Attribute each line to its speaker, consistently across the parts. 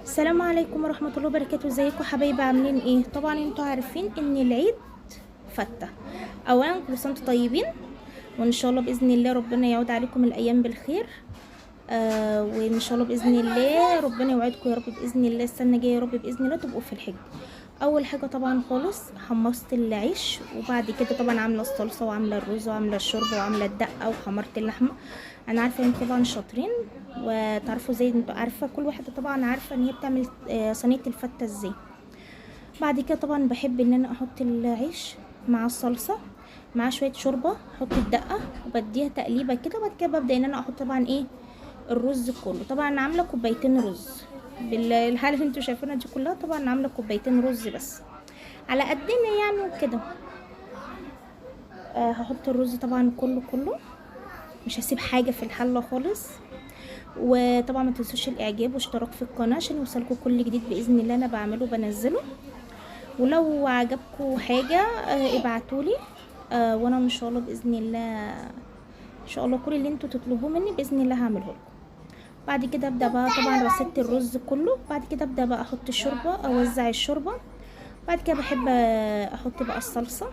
Speaker 1: السلام عليكم ورحمة الله وبركاته. ازيكم حبايبي؟ عاملين ايه؟ طبعا انتوا عارفين ان العيد فتة. اولا كل سنة وانتم طيبين، وان شاء الله باذن الله ربنا يعود عليكم الايام بالخير. وان شاء الله باذن الله ربنا يوعدكم يا رب باذن الله السنة الجاية يا رب باذن الله تبقوا في الحج. اول حاجة طبعا خالص حمصت العيش، وبعد كده طبعا عاملة الصلصة وعاملة الرز وعاملة الشوربة وعاملة الدقة وحمرت اللحمة. انا عارفه ان طبعا شاطرين وتعرفوا زي انتوا عارفه، كل واحده طبعا عارفه ان هي بتعمل صينيه الفته ازاي. بعد كده طبعا بحب ان انا احط العيش مع الصلصه مع شويه شوربه، احط الدقه وبديها تقليبه كده، وبعد كده ببدا ان انا احط طبعا ايه الرز كله. طبعا انا عامله كوبايتين رز بالحاله اللي انتوا شايفينها دي كلها، طبعا أنا عامله كوبايتين رز بس على قدنا يعني وكده. هحط الرز طبعا كله، مش هسيب حاجه في الحله خالص. وطبعا ما تنسوش الاعجاب واشتراك في القناه عشان يوصلكم كل جديد باذن الله انا بعمله بنزله. ولو عجبكم حاجه ابعتولي، وانا ان شاء الله باذن الله ان شاء الله كل اللي انتوا تطلبوه مني باذن الله هعمله لكم. بعد كده ابدا بقى طبعا رصيت الرز كله، بعد كده ابدا بقى احط الشوربه، اوزع الشوربه. بعد كده بحب احط بقى الصلصه.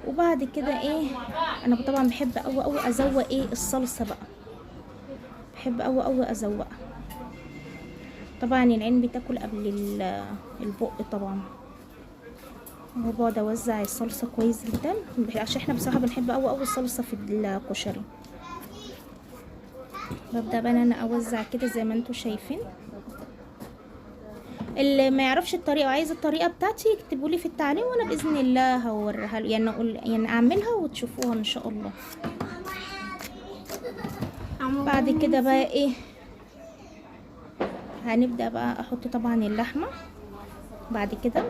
Speaker 1: وبعد كده ايه، انا طبعا بحب قوي ازوق ايه الصلصه بقى، بحب قوي ازوقها. طبعا العين بتاكل قبل البق طبعا. وبقعد اوزع الصلصه كويس جدا عشان احنا بصراحه بنحب قوي الصلصه في الكشري. ببدا بقى انا اوزع كده زي ما انتم شايفين. اللي ما يعرفش الطريقه وعايز الطريقه بتاعتي يكتبوا لي في التعليق، وانا باذن الله هوريها له، يعني اقول يعني اعملها وتشوفوها ان شاء الله. بعد كده بقى ايه، هنبدا بقى احط طبعا اللحمه. بعد كده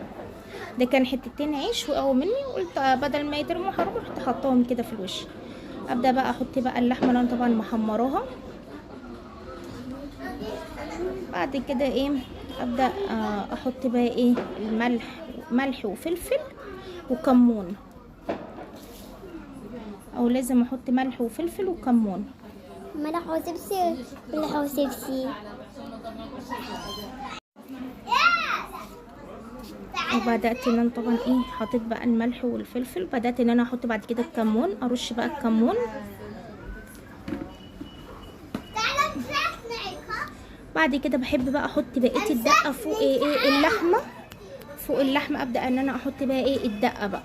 Speaker 1: ده كان حتتين عيش وقعوا مني، وقلت بدل ما يترموا حرام رحت حطاهم كده في الوش. ابدا بقى احط بقى اللحمه اللي انا طبعا محمراها. بعد كده ايه، ابدا احط بقى ايه ملح وفلفل وكمون، او لازم احط ملح وفلفل وكمون.
Speaker 2: ملح وسبسي ملح وسبسي.
Speaker 1: وبدات ان انا طبعا ايه حطيت بقى الملح والفلفل، بدات ان انا احط بعد كده الكمون، ارش بقى الكمون. بعد كده بحب بقى احط بقيه الدقه فوق ايه اللحمه، فوق اللحمه ابدا ان انا احط بقى ايه الدقه بقى،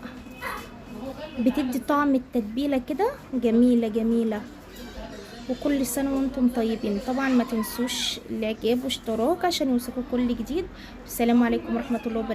Speaker 1: بتدي طعم التتبيله كده جميله. وكل سنه وانتم طيبين. طبعا ما تنسوش الاعجاب واشتراك عشان يوصلكم كل جديد. السلام عليكم ورحمه الله وبركاته.